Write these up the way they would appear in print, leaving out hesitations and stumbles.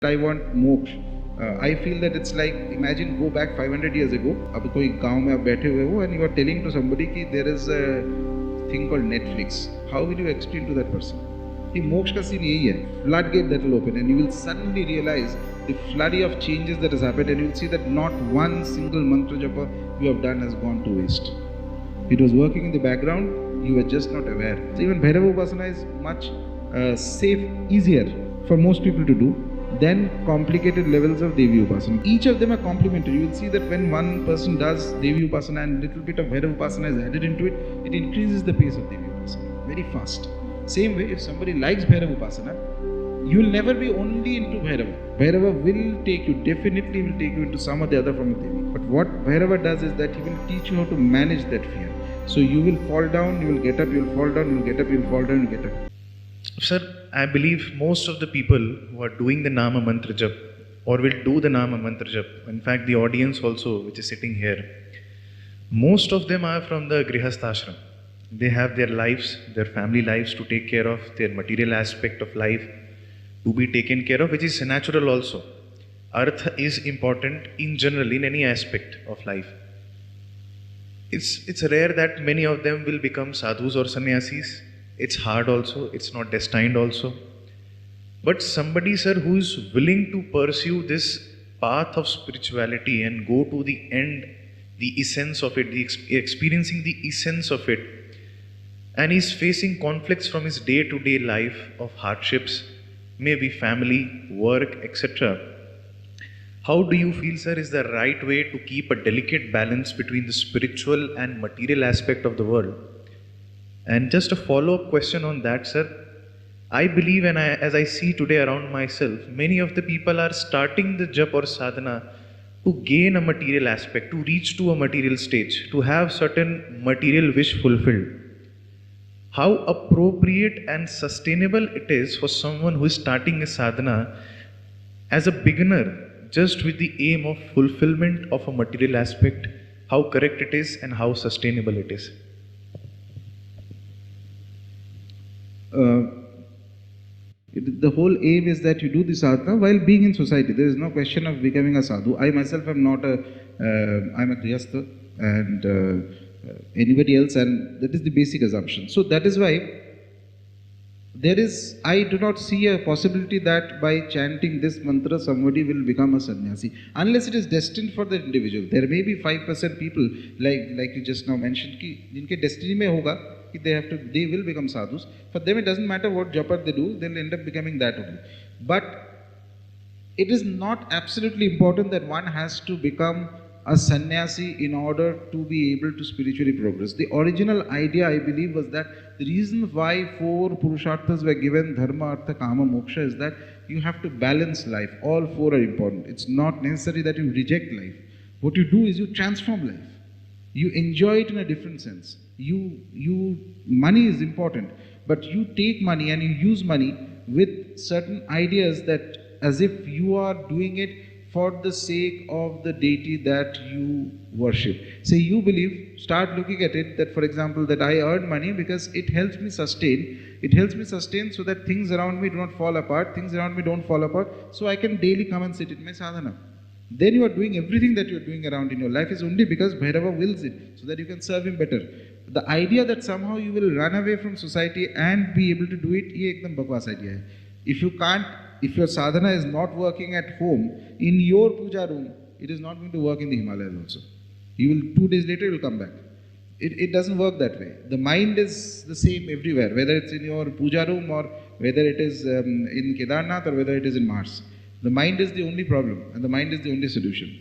I want moksha. I feel that it's like, imagine go back 500 years ago, अब कोई गांव में आप बैठे हुए हो and you are telling to somebody कि there is a thing called Netflix. How will you explain to that person? ये मोक्ष का सीन यही है. Floodgate that will open and you will suddenly realize the flurry of changes that has happened, and you will see that not one single mantra japa you have done has gone to waste. It was working in the background, you were just not aware. So even Bhairav Upasana is much safe, easier for most people to do than complicated levels of Devi Upasana. Each of them are complementary. You will see that when one person does Devi Upasana and little bit of Bhairav Upasana is added into it, it increases the pace of Devi Upasana very fast. Same way, if somebody likes Bhairav Upasana, you will never be only into Bhairava. Bhairava will take you, definitely will take you into some or the other from a Devi. But what Bhairava does is that he will teach you how to manage that fear. So you will fall down, you will get up, you will fall down, you will get up, you will fall down, you will get up. Sir, I believe most of the people who are doing the Nama Mantra Jap or will do the Nama Mantra Jap, in fact the audience also which is sitting here, most of them are from the Grihasthashram. They have their lives, their family lives to take care of, their material aspect of life to be taken care of, which is natural also. Artha is important in general in any aspect of life. It's rare that many of them will become sadhus or sannyasis. It's hard also, it's not destined also. But somebody, sir, who is willing to pursue this path of spirituality and go to the end, the essence of it, experiencing the essence of it, and is facing conflicts from his day-to-day life of hardships, maybe family, work, etc. How do you feel, sir, is the right way to keep a delicate balance between the spiritual and material aspect of the world? And just a follow-up question on that, sir. I believe, and as I see today around myself, many of the people are starting the jap or sadhana to gain a material aspect, to reach to a material stage, to have certain material wish fulfilled. How appropriate and sustainable it is for someone who is starting a sadhana as a beginner, just with the aim of fulfillment of a material aspect, how correct it is and how sustainable it is. The whole aim is that you do the sadhana while being in society. There is no question of becoming a sadhu. I myself am not I'm a grihastha and anybody else, and that is the basic assumption. So that is why I do not see a possibility that by chanting this mantra somebody will become a sannyasi, unless it is destined for the individual. There may be 5% people, like you just now mentioned, ki jinke destiny mein hoga, they will become sadhus. For them it doesn't matter what japa they do, they'll end up becoming that only. But it is not absolutely important that one has to become a sannyasi in order to be able to spiritually progress. The original idea, I believe, was that the reason why 4 purusharthas were given, dharma, artha, kama, moksha, is that you have to balance life. All 4 are important. It's not necessary that you reject life. What you do is you transform life. You enjoy it in a different sense. Money is important, but you take money and you use money with certain ideas that as if you are doing it for the sake of the deity that you worship. Say you believe, start looking at it that, for example, that I earn money because it helps me sustain. It helps me sustain so that things around me do not fall apart, things around me don't fall apart, so I can daily come and sit in my sadhana. Then you are doing everything that you are doing around in your life is only because Bhairava wills it, so that you can serve him better. The idea that somehow you will run away from society and be able to do it, ye ekdam bakwas idea hai. If you can't, if your sadhana is not working at home, in your puja room, it is not going to work in the Himalayas also. You will, 2 days later, you will come back. It doesn't work that way. The mind is the same everywhere, whether it's in your puja room or whether it is in Kedarnath or whether it is in Mars. The mind is the only problem and the mind is the only solution.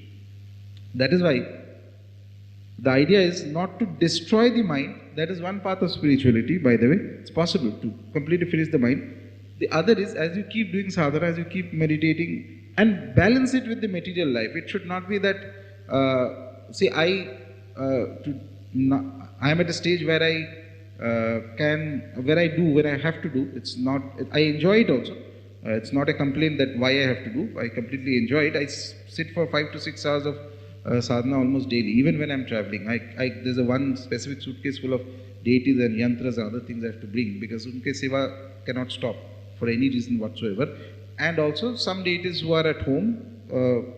That is why the idea is not to destroy the mind. That is one path of spirituality, by the way. It's possible to completely finish the mind. The other is, as you keep doing sadhana, as you keep meditating and balance it with the material life. It should not be that, I am at a stage where where I have to do. It's not, I enjoy it also. It's not a complaint that why I have to do. I completely enjoy it. I sit for 5 to 6 hours of sadhana almost daily, even when I'm traveling. There's a one specific suitcase full of deities and yantras and other things I have to bring because unke seva cannot stop for any reason whatsoever. and also some deities who are at home,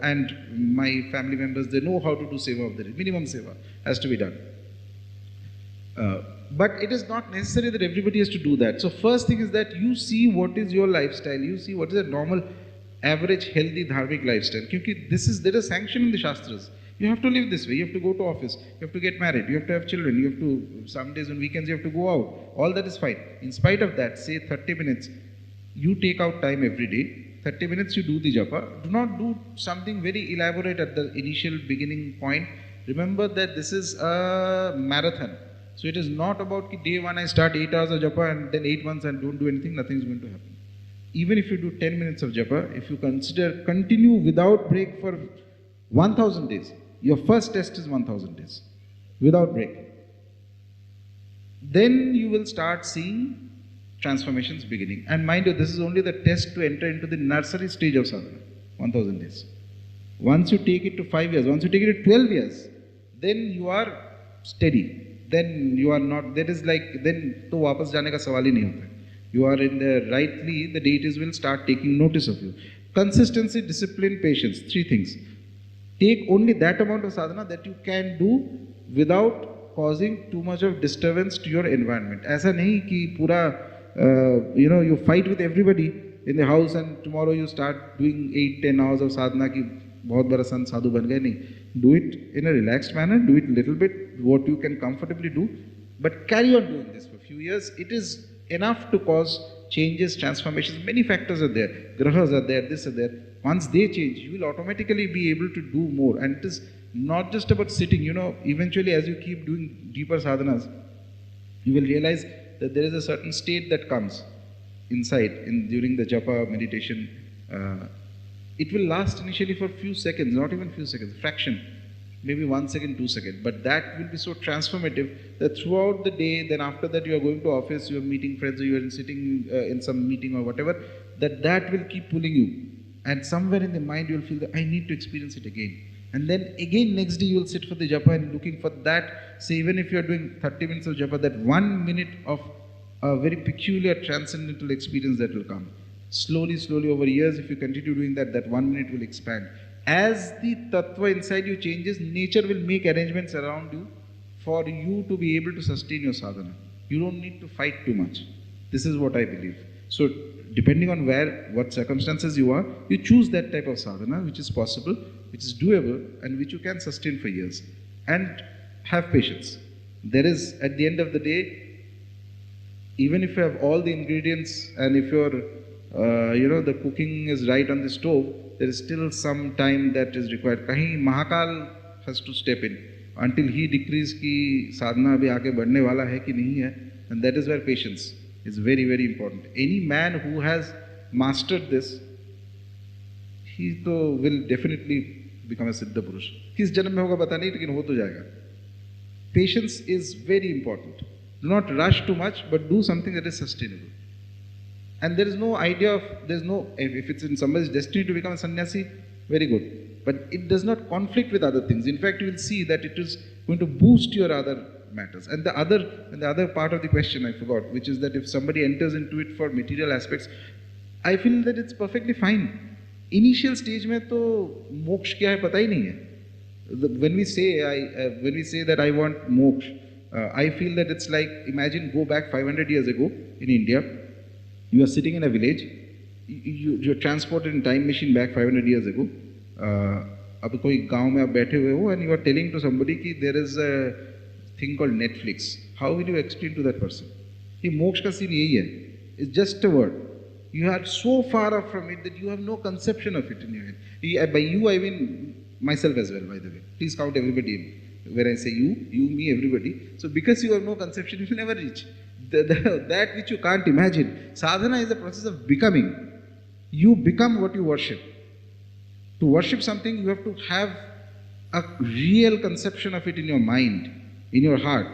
and my family members, they know how to do seva of the day. Minimum seva has to be done. But it is not necessary that everybody has to do that. So first thing is that you see what is your lifestyle, you see what is a normal, average, healthy, dharmic lifestyle. Because there is sanction in the Shastras. You have to live this way, you have to go to office, you have to get married, you have to have children, you have to, some days on weekends you have to go out. All that is fine. In spite of that, say 30 minutes, you take out time every day, 30 minutes you do the japa. Do not do something very elaborate at the initial beginning point. Remember that this is a marathon. So it is not about day one I start 8 hours of japa and then 8 months and don't do anything, nothing is going to happen. Even if you do 10 minutes of japa, if you continue without break for 1000 days, your first test is 1000 days, without break. Then you will start seeing transformations beginning. And mind you, this is only the test to enter into the nursery stage of sadhana, 1000 days. Once you take it to 5 years, once you take it to 12 years, then you are steady. Then you are not, that is like, then to wapas jaane ka sawal hi nahi hota. You are in the rightly, the deities will start taking notice of you. Consistency, discipline, patience, 3 things. Take only that amount of sadhana that you can do without causing too much of disturbance to your environment. Aisa nahi ki pura, you fight with everybody in the house and tomorrow you start doing 8-10 hours of sadhana ki bahut bada sant sadhu ban gaye. Nahi. Do it in a relaxed manner, do it little bit, what you can comfortably do, but carry on doing this for a few years. It is enough to cause changes, transformations. Many factors are there. Grahas are there, this are there. Once they change, you will automatically be able to do more. And it is not just about sitting, eventually as you keep doing deeper sadhanas, you will realize that there is a certain state that comes inside during the japa meditation. It will last initially for a few seconds, not even few seconds, fraction, maybe 1 second, 2 seconds. But that will be so transformative that throughout the day, then after that you are going to office, you are meeting friends, or you are sitting in some meeting or whatever, that will keep pulling you. And somewhere in the mind you will feel that I need to experience it again. And then again next day you will sit for the japa and looking for that. Say even if you are doing 30 minutes of japa, that 1 minute of a very peculiar transcendental experience that will come. Slowly over years, if you continue doing that, that 1 minute will expand. As the tattva inside you changes, nature will make arrangements around you for you to be able to sustain your sadhana. You don't need to fight too much. This is what I believe. So, depending on what circumstances you are, you choose that type of sadhana which is possible, which is doable, and which you can sustain for years. And have patience. There is, at the end of the day, even if you have all the ingredients and if you're the cooking is right on the stove, there is still some time that is required. Kahin Mahakal has to step in until he decrees ki sadhana abhi aage badhne wala hai ki nahi hai, and that is where patience is very, very important. Any man who has mastered this, he will definitely become a Siddha Purush. Kis janam mein hoga pata nahi, lekin ho to jayega. Patience is very important. Do not rush too much, but do something that is sustainable. And there is no idea of, if it's in somebody's destiny to become a sannyasi, very good. But it does not conflict with other things. In fact, you will see that it is going to boost your other matters. And the other part of the question I forgot, which is that if somebody enters into it for material aspects, I feel that it's perfectly fine. Initial stage mein to moksha kya hai pata hi nahi hai. When we say that I want moksha, I feel that it's like, imagine go back 500 years ago in India. You are sitting in a village, you're transported in time machine back 500 years ago. अब कोई गांव में आप बैठे हुए हो and you are telling to somebody कि there is a thing called Netflix. How will you explain to that person? ये मोक्ष का सीन यही है. It's just a word. You are so far off from it that you have no conception of it in your head. By you, I mean myself as well, by the way. Please count everybody in. Where I say you, me, everybody. So because you have no conception, you will never reach. That which you can't imagine. Sadhana is a process of becoming. You become what you worship. To worship something, you have to have a real conception of it in your mind, in your heart.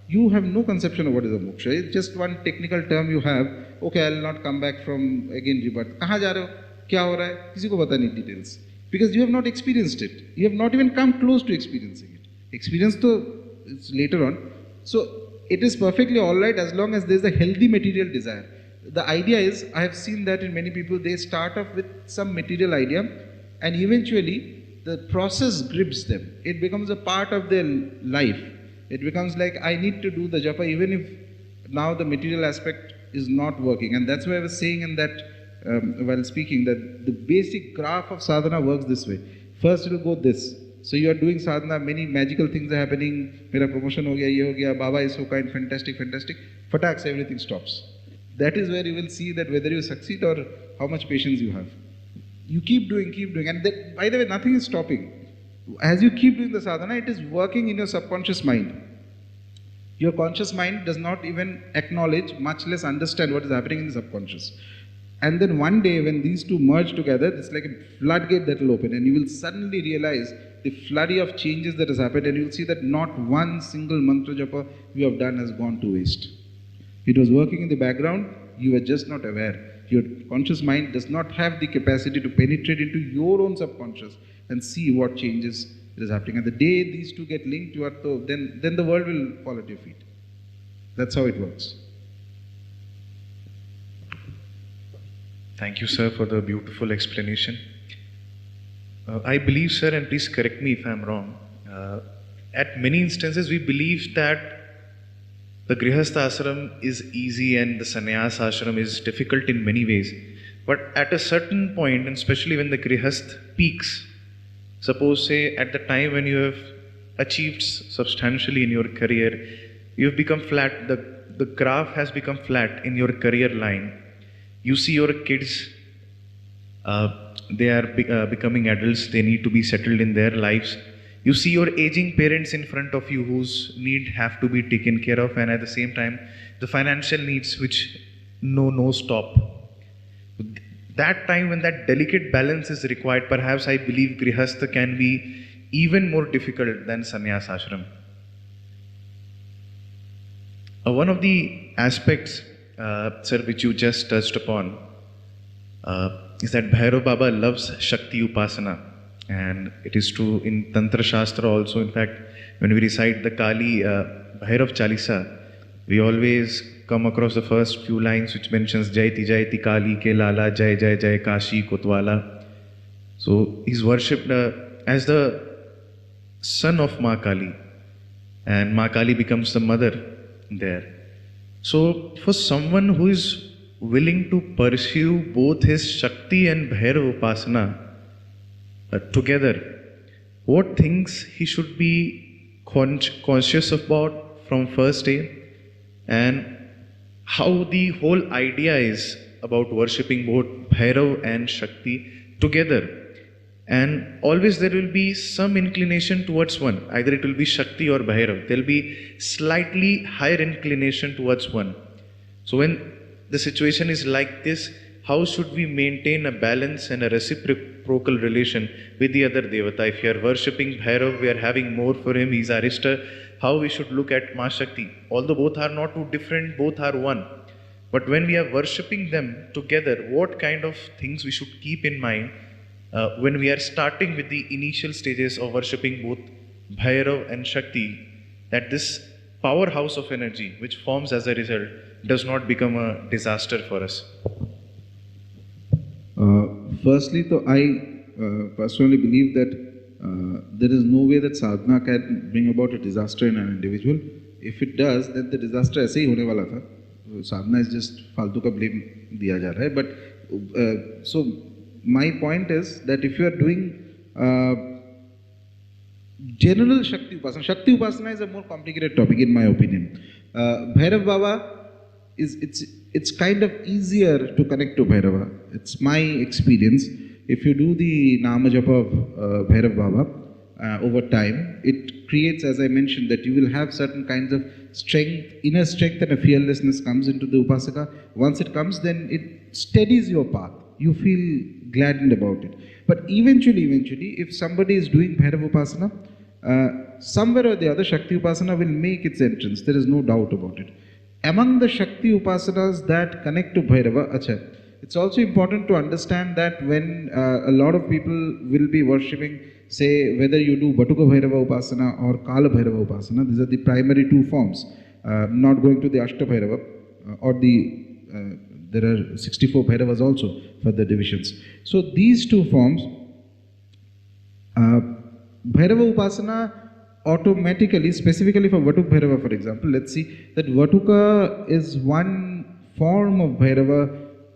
You have no conception of what is a moksha. It's just one technical term you have. Okay, I will not come back from again rebirth. कहाँ जा रहे हो? क्या हो रहा है? किसी को पता नहीं details. Because you have not experienced it. You have not even come close to experiencing it. Experience to it's later on. So it is perfectly all right as long as there is a healthy material desire. the idea is, I have seen that in many people, they start off with some material idea and eventually the process grips them. It becomes a part of their life. It becomes like, I need to do the japa even if now the material aspect is not working. And that's why I was saying in that, while speaking, that the basic graph of sadhana works this way. First it will go this. So you are doing sadhana, many magical things are happening, mera promotion ho gaya, ye ho gaya, Baba is so kind, fantastic, fantastic. Fataks, everything stops. That is where you will see that whether you succeed or how much patience you have. You keep doing, and that, by the way, nothing is stopping. As you keep doing the sadhana, it is working in your subconscious mind. Your conscious mind does not even acknowledge, much less understand what is happening in the subconscious. And then one day when these two merge together, it's like a floodgate that will open, and you will suddenly realize the flurry of changes that has happened, and you will see that not one single mantra japa you have done has gone to waste. It was working in the background, you were just not aware. Your conscious mind does not have the capacity to penetrate into your own subconscious and see what changes it is happening. And the day these two get linked, then the world will fall at your feet. That's how it works. Thank you, sir, for the beautiful explanation. I believe, sir, and please correct me if I am wrong, at many instances we believe that the Grihastha ashram is easy and the sannyas ashram is difficult in many ways. But at a certain point, and especially when the Grihasth peaks, suppose say at the time when you have achieved substantially in your career, you have become flat, the graph has become flat in your career line. You see your kids, they are becoming adults, they need to be settled in their lives. You see your aging parents in front of you whose need have to be taken care of, and at the same time, the financial needs which know no stop. That time when that delicate balance is required, perhaps I believe Grihastha can be even more difficult than Sannyas ashram. One of the aspects, sir, which you just touched upon, is that Bhairav Baba loves Shakti Upasana. And it is true in Tantra Shastra also. In fact, when we recite the Kaali Bhairav Chalisa, we always come across the first few lines which mentions Jaiti Jaiti Kaali ke Lala Jai Jai Jai Kashi Kotwala. So he's worshipped as the son of Ma Kaali, and Ma Kaali becomes the mother there. So for someone who is willing to pursue both his Shakti and Bhairav Upasana together, what things he should be conscious about from first day, and how the whole idea is about worshipping both Bhairav and Shakti together. And always there will be some inclination towards one. Either it will be Shakti or Bhairav. There will be slightly higher inclination towards one. So when the situation is like this, how should we maintain a balance and a reciprocal relation with the other Devata? If you are worshipping Bhairav, we are having more for him, he is our Ishta. How we should look at Ma Shakti? Although both are not too different, both are one. But when we are worshipping them together, what kind of things we should keep in mind when we are starting with the initial stages of worshipping both Bhairav and Shakti, that this powerhouse of energy which forms as a result does not become a disaster for us? Firstly, I personally believe that there is no way that sadhana can bring about a disaster in an individual. If it does, then the disaster ऐसे ही होने वाला था. Sadhana is just फालतू का blame दिया जा रहा है. But so my point is that if you are doing general Shakti Upasana is a more complicated topic in my opinion. Bhairav Baba it's kind of easier to connect to Bhairava. It's my experience. If you do the Nama Japa of Bhairav Baba over time, it creates, as I mentioned, that you will have certain kinds of strength, inner strength and a fearlessness comes into the Upasaka. Once it comes, then it steadies your path. You feel gladdened about it. But eventually, if somebody is doing Bhairav Upasana, somewhere or the other Shakti Upasana will make its entrance. There is no doubt about it. Among the Shakti Upasanas that connect to Bhairava, it's also important to understand that when a lot of people will be worshipping, say whether you do Batuka Bhairava Upasana or Kala Bhairava Upasana, these are the primary two forms, not going to the Ashta Bhairava or the There are 64 Bhairavas also for the divisions. So these two forms, Bhairava Upasana automatically, specifically for Vatuk Bhairava for example, let's see that Vatuka is one form of Bhairava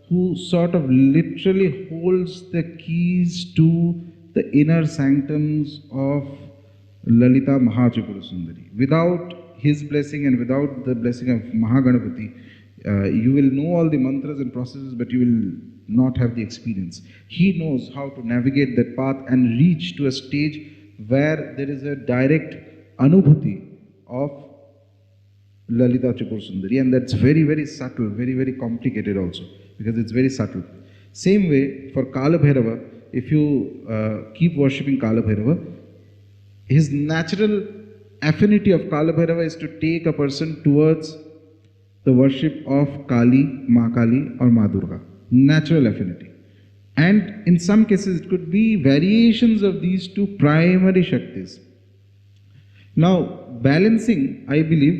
who sort of literally holds the keys to the inner sanctums of Lalita Mahatripura Sundari. Without his blessing and without the blessing of Mahaganapati, you will know all the mantras and processes, but you will not have the experience. He knows how to navigate that path and reach to a stage where there is a direct Anubhuti of Lalita Tripura Sundari, and that's very, very subtle, very, very complicated also, because it's very subtle. Same way for Kaal Bhairava, if you keep worshipping Kaal Bhairava, his natural affinity of Kaal Bhairava is to take a person towards the worship of Kaali, Ma Kaali or Ma Durga. Natural affinity. And in some cases it could be variations of these two primary Shaktis. Now, balancing, I believe,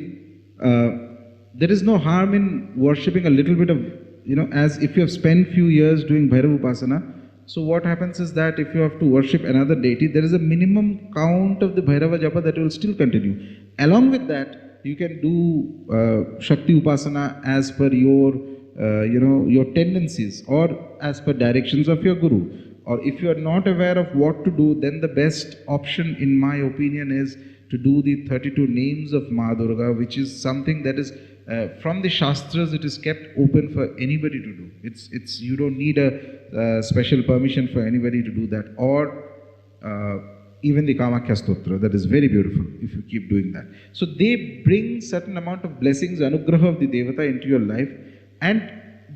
there is no harm in worshipping a little bit of, as if you have spent few years doing Bhairava Upasana. So what happens is that if you have to worship another deity, there is a minimum count of the Bhairava Japa that will still continue. Along with that, you can do Shakti Upasana as per your, your tendencies or as per directions of your Guru. Or if you are not aware of what to do, then the best option in my opinion is to do the 32 names of Ma Durga, which is something that is from the Shastras, it is kept open for anybody to do. It's you don't need a special permission for anybody to do that. Or even the Kamakhya Stotra, that is very beautiful if you keep doing that. So they bring certain amount of blessings, anugraha of the Devata into your life, and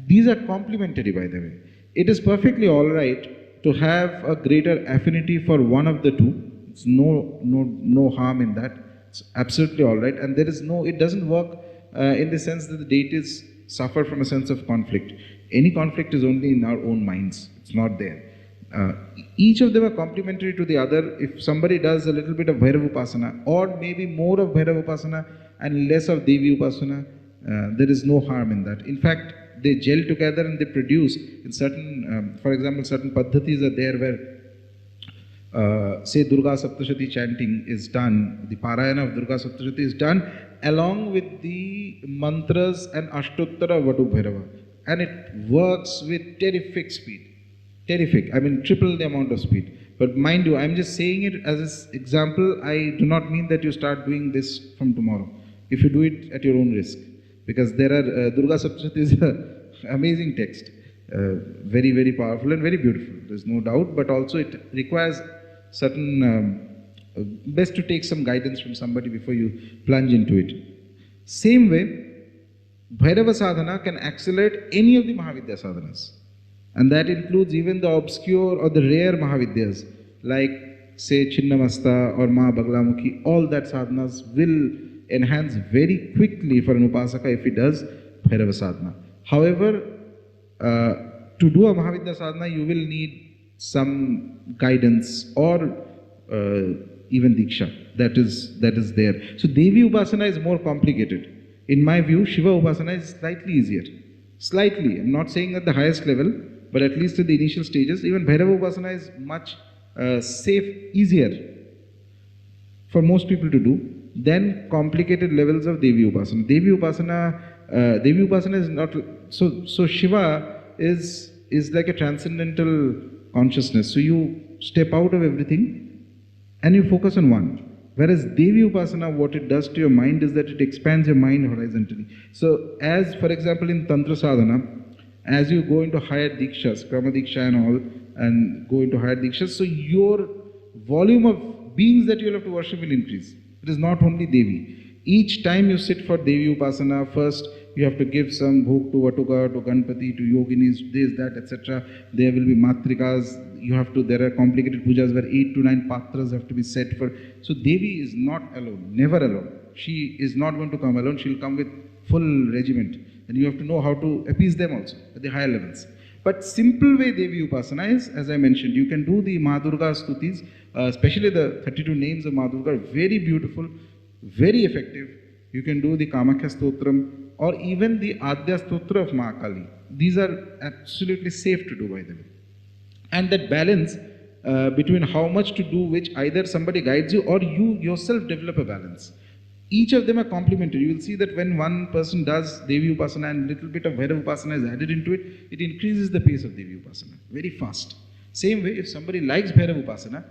these are complementary, by the way. It is perfectly alright to have a greater affinity for one of the two. It's no harm in that. It's absolutely alright, and there is it doesn't work in the sense that the deities suffer from a sense of conflict. Any conflict is only in our own minds. It's not there. Each of them are complementary to the other. If somebody does a little bit of Bhairava Upasana, or maybe more of Bhairava Upasana and less of Devi Upasana, there is no harm in that. In fact, they gel together and they produce in certain, for example, certain paddhatis are there where, say, Durga Saptashati chanting is done, the Parayana of Durga Saptashati is done along with the mantras and Ashtottara Vatuk Bhairava, and it works with terrific speed. Terrific. I mean, triple the amount of speed. But mind you, I'm just saying it as an example. I do not mean that you start doing this from tomorrow. If you do it at your own risk. Because there are, Durga Saptashati is an amazing text. Very, very powerful and very beautiful. There's no doubt. But also it requires certain, best to take some guidance from somebody before you plunge into it. Same way, Bhairava Sadhana can accelerate any of the Mahavidya sadhanas. And that includes even the obscure or the rare Mahavidyas, like say Chinnamasta or Ma Baglamukhi. All that sadhanas will enhance very quickly for an Upasaka if he does Bhairava Sadhana. However, to do a Mahavidya sadhana, you will need some guidance or even Diksha that is there. So Devi Upasana is more complicated. In my view, Shiva Upasana is slightly easier. Slightly. I'm not saying at the highest level, but at least at the initial stages, even Bhairava Upasana is much easier for most people to do than complicated levels of Devi Upasana. Devi Upasana is not, so Shiva is like a transcendental consciousness. So you step out of everything and you focus on one. Whereas Devi Upasana, what it does to your mind is that it expands your mind horizontally. So as, for example, in Tantra Sadhana, as you go into higher Dikshas, Krama Diksha and all, and go into higher Dikshas, so your volume of beings that you will have to worship will increase. It is not only Devi. Each time you sit for Devi Upasana, first you have to give some bhog to Vatuka, to Ganpati, to Yoginis, this, that, etc. There will be Matrikas. There are complicated pujas where 8 to 9 patras have to be set for. So Devi is not alone, never alone. She is not going to come alone, she will come with full regiment. And you have to know how to appease them also at the higher levels. But simple way Devi Upasana is, as I mentioned, you can do the Ma Durga stutis, especially the 32 names of Ma Durga, very beautiful, very effective. You can do the Kamakya Stotram or even the Adya Stotra of Ma Kaali. These are absolutely safe to do, by the way. And that balance between how much to do which, either somebody guides you or you yourself develop a balance. Each of them are complementary. You will see that when one person does Devi Upasana and little bit of Bhairav Upasana is added into it, it increases the pace of Devi Upasana very fast. Same way, if somebody likes Bhairav Upasana,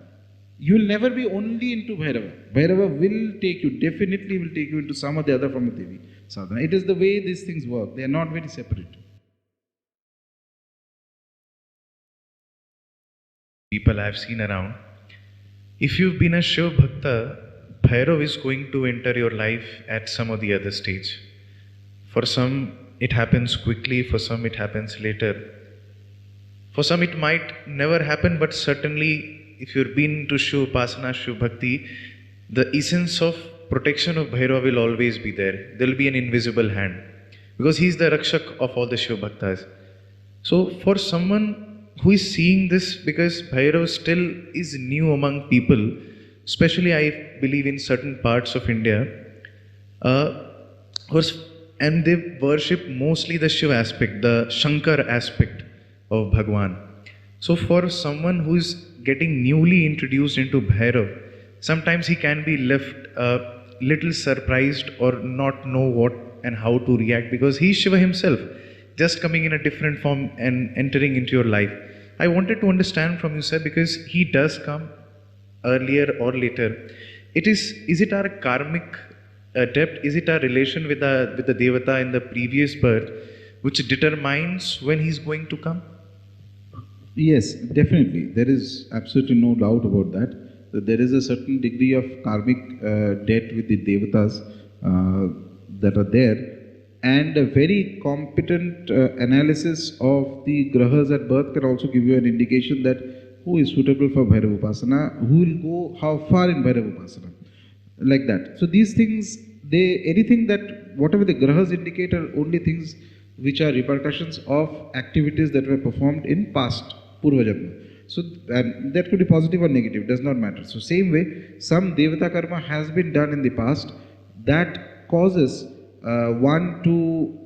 you will never be only into Bhairava. Bhairava will take you, definitely will take you into some or the other form of Devi Sadhana. It is the way these things work. They are not very separate. People I've seen around, if you've been a Shiva Bhakta, Bhairav is going to enter your life at some or the other stage. For some, it happens quickly, for some, it happens later. For some, it might never happen, but certainly, if you've been to Shiva Upasana, Shiva Bhakti, the essence of protection of Bhairav will always be there. There will be an invisible hand, because he is the Rakshak of all the Shiva Bhaktas. So, for someone who is seeing this, because Bhairav still is new among people, especially I believe in certain parts of India, and they worship mostly the Shiva aspect, the Shankar aspect of Bhagwan. So for someone who is getting newly introduced into Bhairav, sometimes he can be left a little surprised or not know what and how to react, because he is Shiva himself, just coming in a different form and entering into your life. I wanted to understand from you, sir, because he does come earlier or later. Is it our karmic debt? Is it our relation with the Devata in the previous birth which determines when he's going to come? Yes, definitely. There is absolutely no doubt about that. There is a certain degree of karmic debt with the Devatas that are there. And a very competent analysis of the grahas at birth can also give you an indication that who is suitable for Bhairav Upasana, who will go how far in Bhairav Upasana, like that. So these things, anything that, whatever the grahas indicate, are only things which are repercussions of activities that were performed in past, Purva Janma. So and that could be positive or negative, does not matter. So same way, some Devata karma has been done in the past that causes one to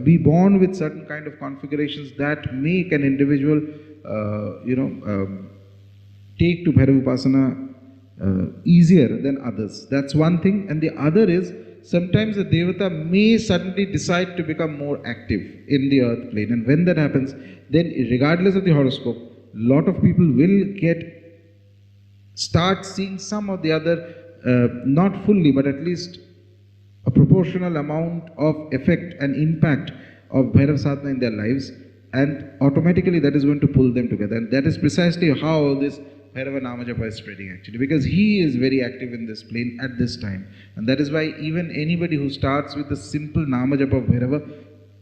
be born with certain kind of configurations that make an individual take to Bhairav Upasana easier than others. That's one thing. And the other is, sometimes the Devata may suddenly decide to become more active in the earth plane. And when that happens, then regardless of the horoscope, lot of people will start seeing some of the other, not fully, but at least a proportional amount of effect and impact of Bhairav Sadhana in their lives, and automatically that is going to pull them together. And that is precisely how this Bhairava Namajapa is spreading actually, because he is very active in this plane at this time. And that is why even anybody who starts with the simple Namajapa of Bhairava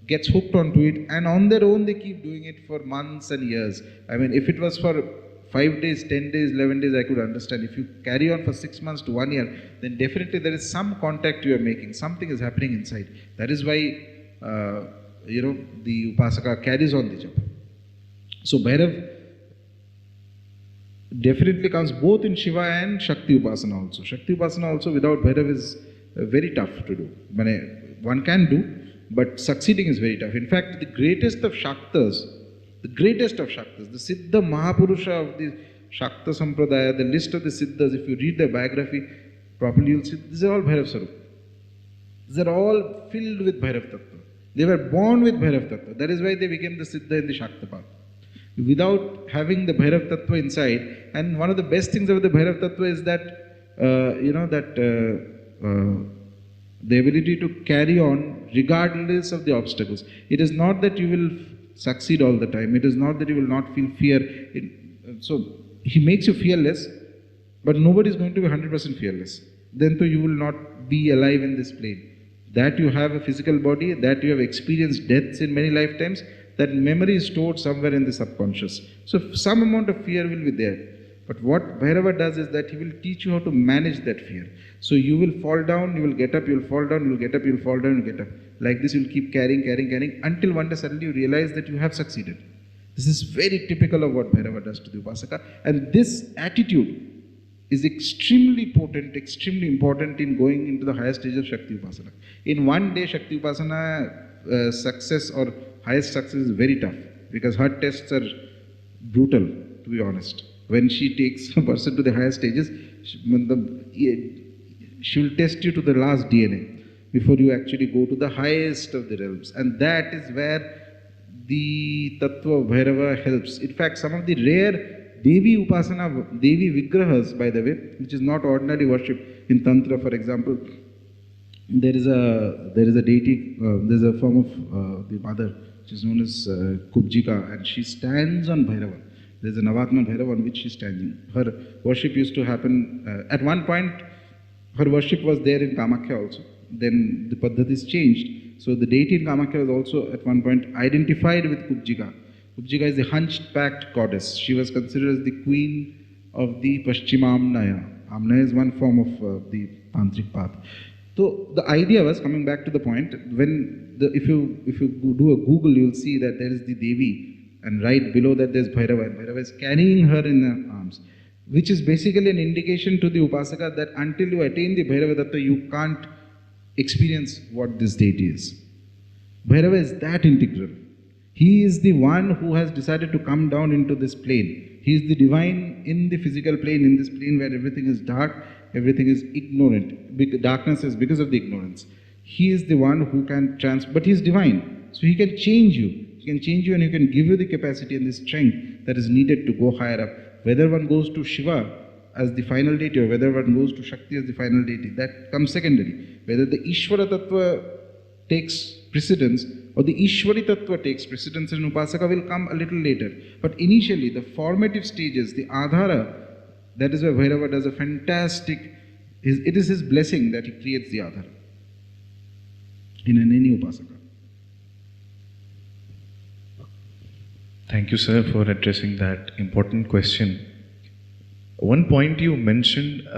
gets hooked onto it, and on their own they keep doing it for months and years. I mean, if it was for 5 days, 10 days, 11 days, I could understand. If you carry on for 6 months to 1 year, then definitely there is some contact you are making. Something is happening inside. That is why, the Upasaka carries on the japa. So Bhairav definitely comes both in Shiva and Shakti Upasana also. Shakti Upasana also without Bhairav is very tough to do. One can do, but succeeding is very tough. In fact, the greatest of Shaktas, the Siddha Mahapurusha of the Shakta Sampradaya, the list of the Siddhas, if you read their biography properly, you'll see these are all Bhairav Sarup. These are all filled with Bhairav Tattva. They were born with Bhairav Tattva. That is why they became the Siddha in the Shakta path. Without having the Bhairav Tattva inside, and one of the best things about the Bhairav Tattva is that, the ability to carry on regardless of the obstacles. It is not that you will succeed all the time. It is not that you will not feel fear. So he makes you fearless, but nobody is going to be 100% fearless. Then you will not be alive in this plane. That you have a physical body, that you have experienced deaths in many lifetimes, that memory is stored somewhere in the subconscious. So some amount of fear will be there. But what Bhairava does is that he will teach you how to manage that fear. So you will fall down, you will get up, you will fall down, you will get up, you will fall down, you will get up. Like this you will keep carrying, until one day suddenly you realize that you have succeeded. This is very typical of what Bhairava does to the Upasaka. And this attitude is extremely potent, extremely important in going into the higher stage of Shakti Upasana. In one day, Shakti Upasana success or highest success is very tough because her tests are brutal, to be honest. When she takes a person to the higher stages, she will test you to the last DNA before you actually go to the highest of the realms. And that is where the Tattva of Bhairava helps. In fact, some of the rare Devi Upasana, Devi Vigrahas, by the way, which is not ordinary worship. In Tantra, for example, there is a deity, there is a form of the mother, which is known as Kubjika, and she stands on Bhairava. There is a Navatman Bhairava on which she is standing. Her worship used to happen, at one point, her worship was there in Kamakhya also. Then the Paddhatis changed. So the deity in Kamakhya was also at one point identified with Kubjika. Kubjika is the hunchbacked goddess. She was considered as the queen of the Paschimamnaya. Amnaya is one form of the tantric path. So the idea was, coming back to the point, when if you do a Google, you will see that there is the Devi, and right below that there is Bhairava, and Bhairava is carrying her in her arms, which is basically an indication to the Upasaka that until you attain the Bhairava Tattva, you can't experience what this deity is. Bhairava is that integral. He is the one who has decided to come down into this plane. He is the divine in the physical plane, in this plane where everything is dark, everything is ignorant. Darkness is because of the ignorance. He is the one who can but he is divine. So he can change you. He can change you and he can give you the capacity and the strength that is needed to go higher up. Whether one goes to Shiva as the final deity or whether one goes to Shakti as the final deity, that comes secondary. Whether the Ishvara Tattva takes precedence or the Ishvari Tattva takes precedence in Upasaka will come a little later. But initially, the formative stages, the Adhara, that is where Bhairava does a fantastic, it is his blessing that he creates the Adhara in any Upasaka. Thank you, sir, for addressing that important question. One point you mentioned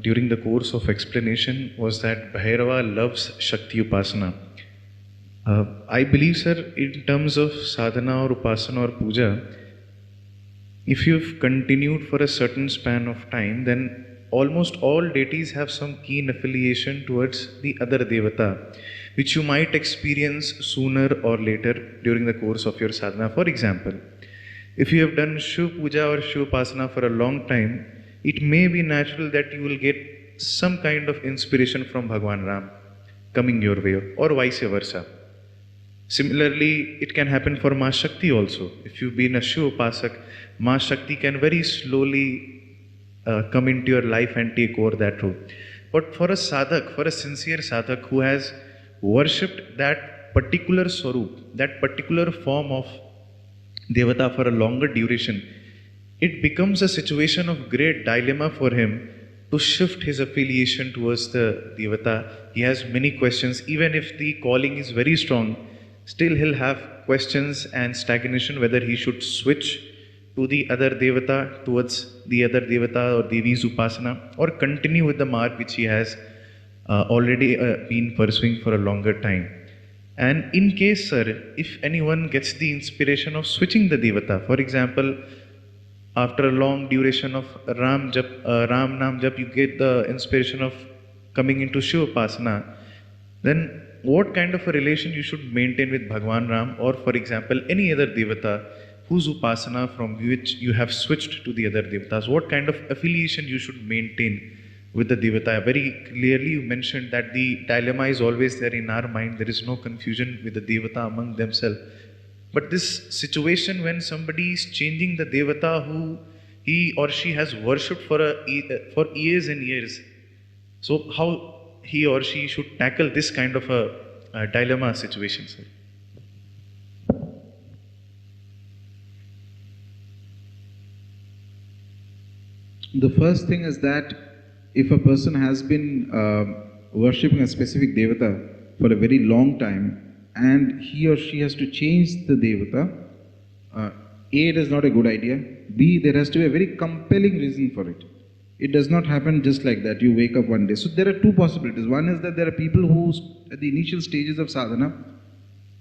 during the course of explanation was that Bhairava loves Shakti Upasana. I believe, sir, in terms of sadhana or upasana or puja, if you've continued for a certain span of time, then almost all deities have some keen affiliation towards the other Devata, which you might experience sooner or later during the course of your sadhana. For example, if you have done Shiva Puja or Shiva Upasana for a long time, it may be natural that you will get some kind of inspiration from Bhagwan Ram coming your way, or vice versa. Similarly, it can happen for Ma Shakti also. If you've been a Shiva Upasak, Ma Shakti can very slowly come into your life and take over that role. But for a sadhak, for a sincere sadhak who has worshipped that particular swarup, that particular form of Devata for a longer duration, it becomes a situation of great dilemma for him to shift his affiliation towards the Devata. He has many questions. Even if the calling is very strong, still he'll have questions and stagnation whether he should switch to the other Devata, towards the other Devata or Devi's Upasana, or continue with the mark which he has already been pursuing for a longer time. And in case, sir, if anyone gets the inspiration of switching the Devata, for example, after a long duration of Ram Nam Jap, you get the inspiration of coming into Shiva Upasana, then what kind of a relation you should maintain with Bhagwan Ram, or for example any other Devata whose Upasana from which you have switched to the other Devatas? What kind of affiliation you should maintain with the Devata? Very clearly you mentioned that the dilemma is always there in our mind. There is no confusion with the Devata among themselves. But this situation when somebody is changing the Devata who he or she has worshipped for years and years, so how he or she should tackle this kind of a dilemma situation, sir? The first thing is that if a person has been worshipping a specific Devata for a very long time and he or she has to change the Devata, A, it is not a good idea. B, there has to be a very compelling reason for it. It does not happen just like that. You wake up one day. So there are two possibilities. One is that there are people who, at the initial stages of sadhana,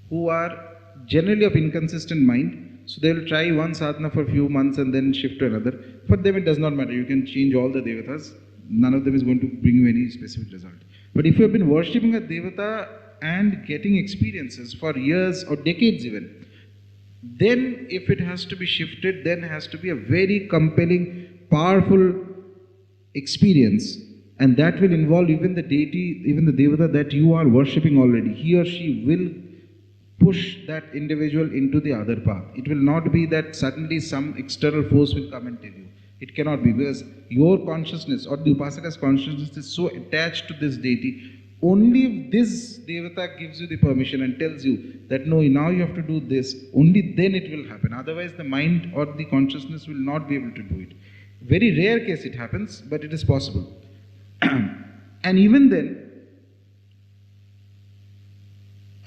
who are generally of inconsistent mind. So they will try one sadhana for a few months and then shift to another. for them it does not matter. You can change all the devatas. None of them is going to bring you any specific result. But if you have been worshipping a devata and getting experiences for years or decades even, then if it has to be shifted, then it has to be a very compelling, powerful experience, and that will involve even the deity, even the devata that you are worshipping already. He or she will push that individual into the other path. It will not be that suddenly some external force will come and tell you. It cannot be, because your consciousness or the upasaka's consciousness is so attached to this deity. Only if this devata gives you the permission and tells you that no, now you have to do this, only then it will happen. Otherwise the mind or the consciousness will not be able to do it. Very rare case it happens, but it is possible. And even then,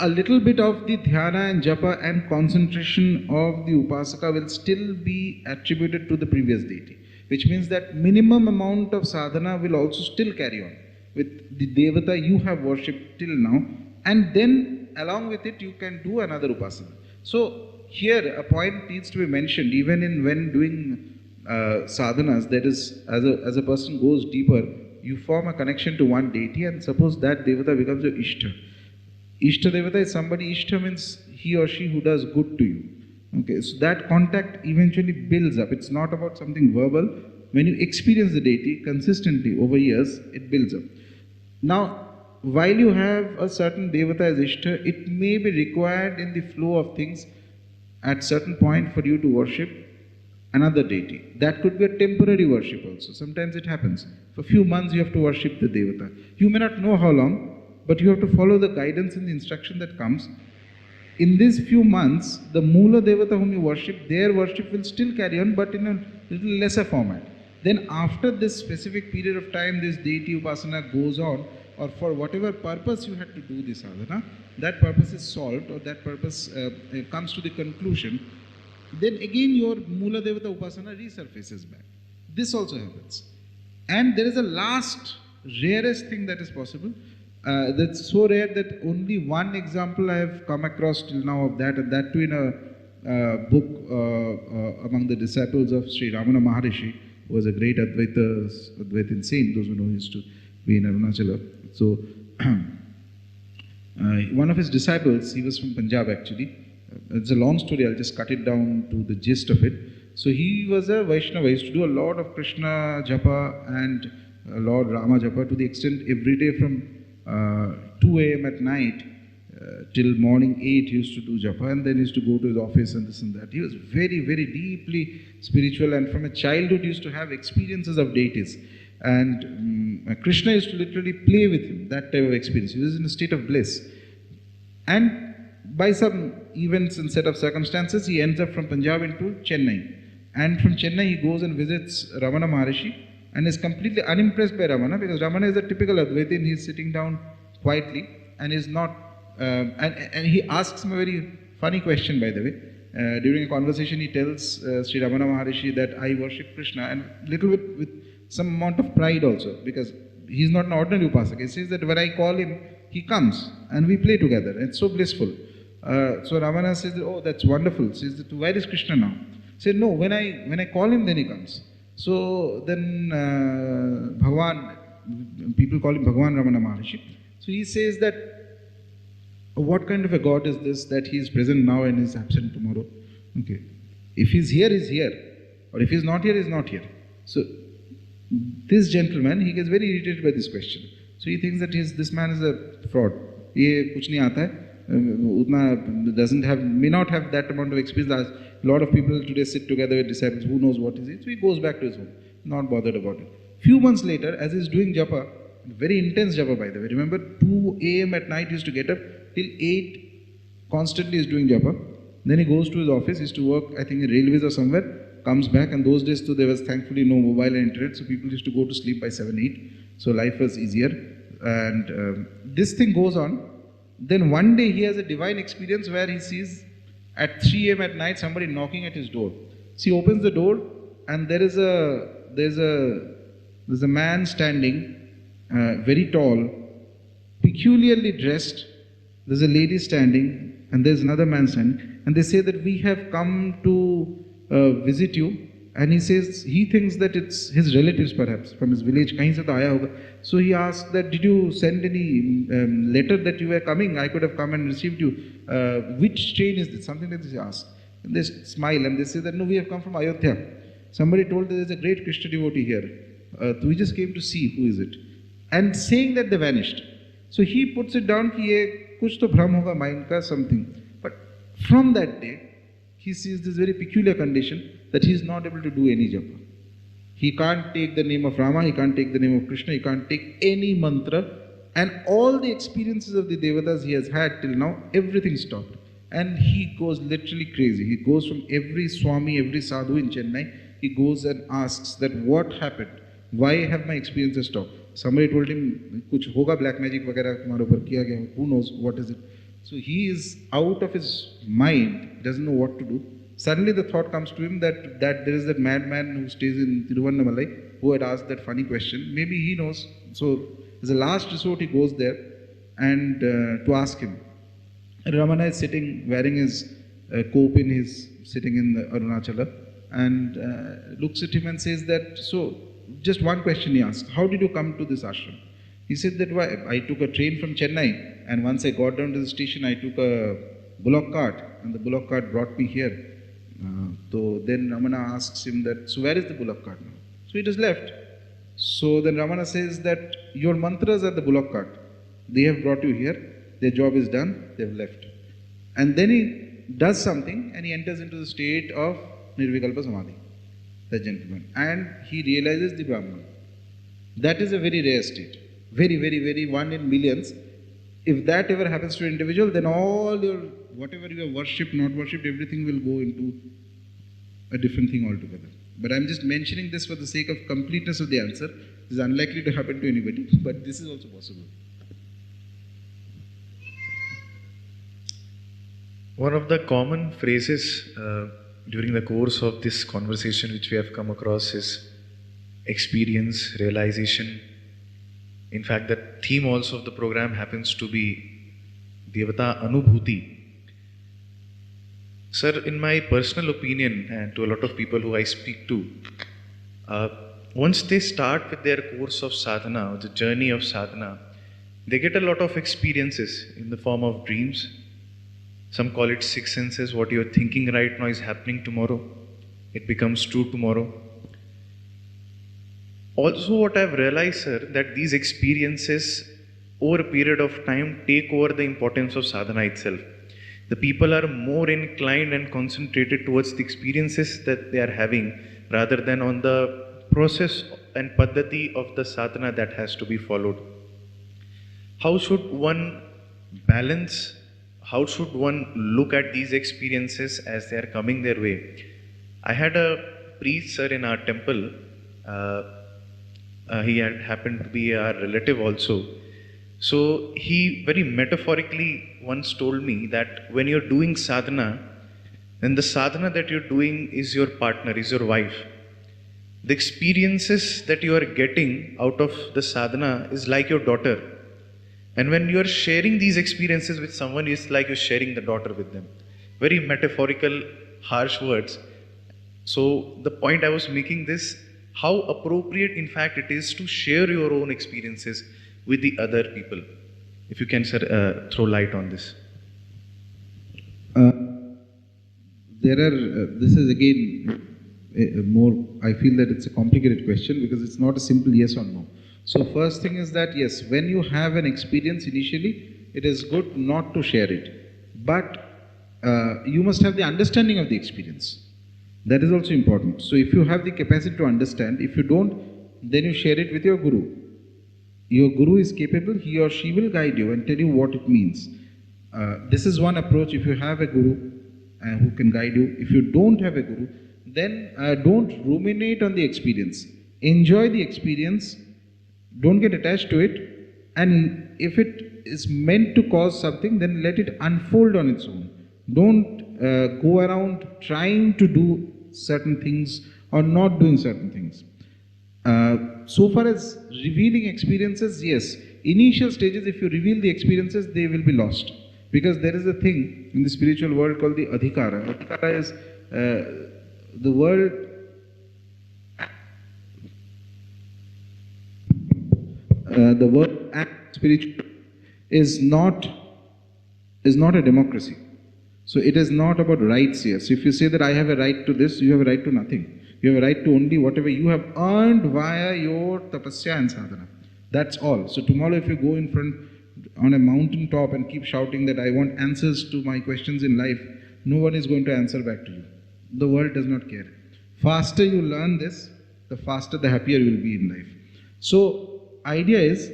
a little bit of the dhyana and japa and concentration of the upasaka will still be attributed to the previous deity, which means that minimum amount of sadhana will also still carry on with the devata you have worshipped till now, and then along with it you can do another upasana. So here a point needs to be mentioned, even in when doing sadhanas, that is, as a person goes deeper, you form a connection to one deity, and suppose that devata becomes your ishta. Ishta devata is somebody, ishta means he or she who does good to you. Okay, so that contact eventually builds up. It's not about something verbal. When you experience the deity consistently over years, it builds up. Now, while you have a certain devata as ishta, it may be required in the flow of things at certain point for you to worship another deity. That could be a temporary worship also. Sometimes it happens. For a few months you have to worship the devata. You may not know how long, but you have to follow the guidance and the instruction that comes. In these few months, the Mula Devata whom you worship, their worship will still carry on, but in a little lesser format. Then after this specific period of time, this deity upasana goes on, or for whatever purpose you had to do this sadhana, that purpose is solved, or that purpose comes to the conclusion, then again your Mula Devata upasana resurfaces back. This also happens. And there is a last, rarest thing that is possible. That's so rare that only one example I have come across till now of that, and that too in a book among the disciples of Sri Ramana Maharishi, who was a great Advaitin saint, those who know, used to be in Arunachala. So, one of his disciples, he was from Punjab actually. It's a long story, I'll just cut it down to the gist of it. So he was a Vaishnava, he used to do a lot of Krishna japa and Lord Rama japa, to the extent every day from 2 a.m. at night till morning 8 he used to do japa, and then he used to go to his office and this and that. He was very, very deeply spiritual, and from a childhood he used to have experiences of deities. And Krishna used to literally play with him, that type of experience. He was in a state of bliss. And by some events and set of circumstances, he ends up from Punjab into Chennai. And from Chennai he goes and visits Ramana Maharishi, and is completely unimpressed by Ramana, because Ramana is a typical Advaitin. He is sitting down quietly and is not, and he asks him a very funny question, by the way. During a conversation he tells Sri Ramana Maharishi that I worship Krishna, and little bit with some amount of pride also, because he is not an ordinary upasaka. He says that when I call him, he comes and we play together. It's so blissful. So Ramana says, oh, that's wonderful. He says, where is Krishna now? He said, no, when I call him, then he comes. So then Bhagwan, people call him Bhagwan Ramana Maharishi. So he says that, what kind of a God is this, that he is present now and is absent tomorrow? Okay. If he's here, he's here. Or if he's not here, he's not here. So this gentleman, he gets very irritated by this question. So he thinks that this man is a fraud. Ye kuch nahi aata hai. May not have that amount of experience. A lot of people today sit together with disciples, who knows what is it. So he goes back to his home, not bothered about it. Few months later, as he's doing japa, very intense japa by the way, remember 2 a.m. at night he used to get up, till 8 constantly is doing japa. Then he goes to his office, he used to work I think in railways or somewhere, comes back, and those days too there was thankfully no mobile and internet, so people used to go to sleep by 7, 8. So life was easier. And this thing goes on. Then one day he has a divine experience where he sees at 3 a.m. at night somebody knocking at his door. So he opens the door, and there's a man standing, very tall, peculiarly dressed. There's a lady standing, and there's another man standing, and they say that we have come to visit you, And he says, he thinks that it's his relatives perhaps, from his village, kahin se to aaya hoga. So he asked that, did you send any letter that you were coming? I could have come and received you. Which train is this? Something like this he asked. And they smile and they say that, no, we have come from Ayodhya. Somebody told that there's a great Krishna devotee here. We just came to see who is it. And saying that, they vanished. So he puts it down ki ye kuch to bhram hoga mind ka, something. But from that day, he sees this very peculiar condition that he is not able to do any japa. He can't take the name of Rama, he can't take the name of Krishna, he can't take any mantra, and all the experiences of the Devatas he has had till now, everything stopped. And he goes literally crazy. He goes from every Swami, every sadhu in Chennai, he goes and asks that what happened? Why have my experiences stopped? Somebody told him, kuch hoga black magic vagara tumhare upar kiya gaya, who knows what is it? So he is out of his mind, he doesn't know what to do. Suddenly the thought comes to him that there is that madman who stays in Tiruvannamalai who had asked that funny question. Maybe he knows. So as a last resort he goes there and to ask him. And Ramana is sitting wearing his cope in his, sitting in the Arunachala, and looks at him and says that, so just one question he asked, how did you come to this ashram? He said that, why, I took a train from Chennai, and once I got down to the station I took a bullock cart, and the bullock cart brought me here. So then Ramana asks him that, so where is the bullock cart now? So he just left. So then Ramana says that your mantras are the bullock cart. They have brought you here, their job is done, they have left. And then he does something and he enters into the state of Nirvikalpa Samadhi, that gentleman. And he realizes the Brahman. That is a very rare state. Very, very, very one in millions. If that ever happens to an individual, then all your, whatever you have worshipped, not worshipped, everything will go into a different thing altogether. But I'm just mentioning this for the sake of completeness of the answer. This is unlikely to happen to anybody, but this is also possible. One of the common phrases during the course of this conversation which we have come across is experience, realization. In fact, the theme also of the program happens to be Devata Anubhuti. Sir, in my personal opinion, and to a lot of people who I speak to, once they start with their course of sadhana, or the journey of sadhana, they get a lot of experiences in the form of dreams. Some call it sixth senses. What you're thinking right now is happening tomorrow. It becomes true tomorrow. Also, what I've realized, sir, that these experiences over a period of time take over the importance of sadhana itself. The people are more inclined and concentrated towards the experiences that they are having rather than on the process and paddhati of the sadhana that has to be followed. How should one balance, how should one look at these experiences as they are coming their way? I had a priest, sir, in our temple. He had happened to be our relative also. So he very metaphorically once told me that when you're doing sadhana, then the sadhana that you're doing is your partner, is your wife. The experiences that you are getting out of the sadhana is like your daughter. And when you are sharing these experiences with someone, it's like you're sharing the daughter with them. Very metaphorical, harsh words. So the point I was making this, how appropriate in fact it is to share your own experiences with the other people. If you can, sir, throw light on this. This is again more, I feel that it's a complicated question because it's not a simple yes or no. So first thing is that yes, when you have an experience initially, it is good not to share it. But you must have the understanding of the experience. That is also important. So if you have the capacity to understand, if you don't, then you share it with your guru. Your guru is capable, he or she will guide you and tell you what it means. This is one approach. If you have a guru who can guide you, if you don't have a guru, then don't ruminate on the experience. Enjoy the experience, don't get attached to it, and if it is meant to cause something, then let it unfold on its own. Don't go around trying to do certain things or not doing certain things. So far as revealing experiences, yes, initial stages, if you reveal the experiences, they will be lost. Because there is a thing in the spiritual world called the adhikara. Adhikara is the world the word act spiritual is not a democracy. So it is not about rights here. So if you say that I have a right to this, you have a right to nothing. You have a right to only whatever you have earned via your tapasya and sadhana. That's all. So tomorrow if you go in front on a mountain top and keep shouting that I want answers to my questions in life, no one is going to answer back to you. The world does not care. Faster you learn this, the faster, the happier you will be in life. So idea is,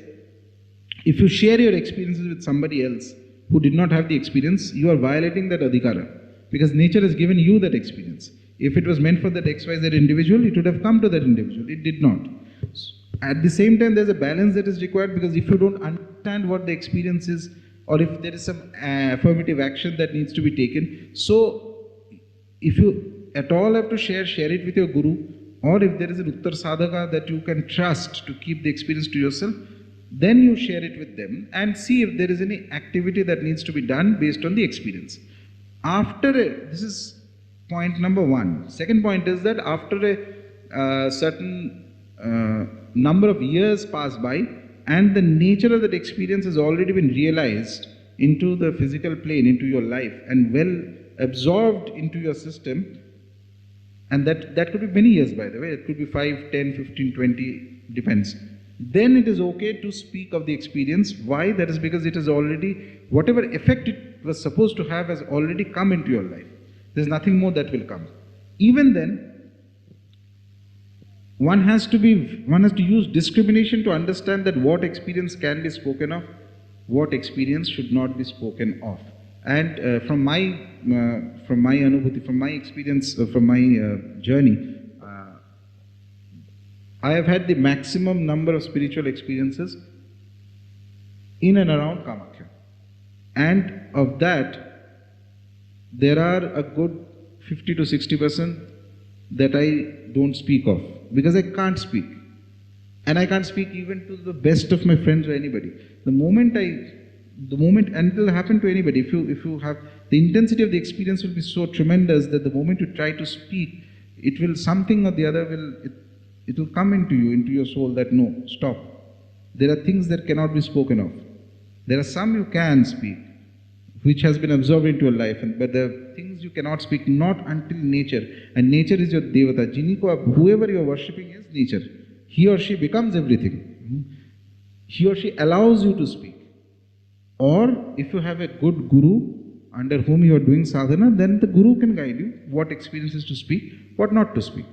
if you share your experiences with somebody else who did not have the experience, you are violating that adhikara. Because nature has given you that experience. If it was meant for that XYZ individual, it would have come to that individual. It did not. At the same time, there's a balance that is required, because if you don't understand what the experience is, or if there is some affirmative action that needs to be taken, so if you at all have to share it with your guru, or if there is an uttar sadhaka that you can trust to keep the experience to yourself, then you share it with them and see if there is any activity that needs to be done based on the experience. This is point number one. Second point is that after a certain number of years pass by and the nature of that experience has already been realized into the physical plane, into your life, and well absorbed into your system, and that could be many years, by the way, it could be 5, 10, 15, 20, depends. Then it is okay to speak of the experience. Why? That is because it is already, whatever effect it was supposed to have has already come into your life. There is nothing more that will come. Even then, one has to use discrimination to understand that what experience can be spoken of, what experience should not be spoken of. And from my Anubhuti, from my experience, from my journey, I have had the maximum number of spiritual experiences in and around Kamakhya. And of that, there are a good 50 to 60% that I don't speak of, because I can't speak. And I can't speak even to the best of my friends or anybody. The moment, and it will happen to anybody, if you have, the intensity of the experience will be so tremendous that the moment you try to speak, it will, something or the other it will come into you, into your soul, that no, stop. There are things that cannot be spoken of. There are some you can speak, which has been absorbed into your life, but the things you cannot speak, not until nature. And nature is your Devata. Whoever you are worshipping is nature. He or she becomes everything. He or she allows you to speak. Or if you have a good guru under whom you are doing sadhana, then the guru can guide you what experiences to speak, what not to speak.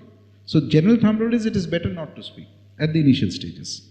So general thumb rule is, it is better not to speak at the initial stages.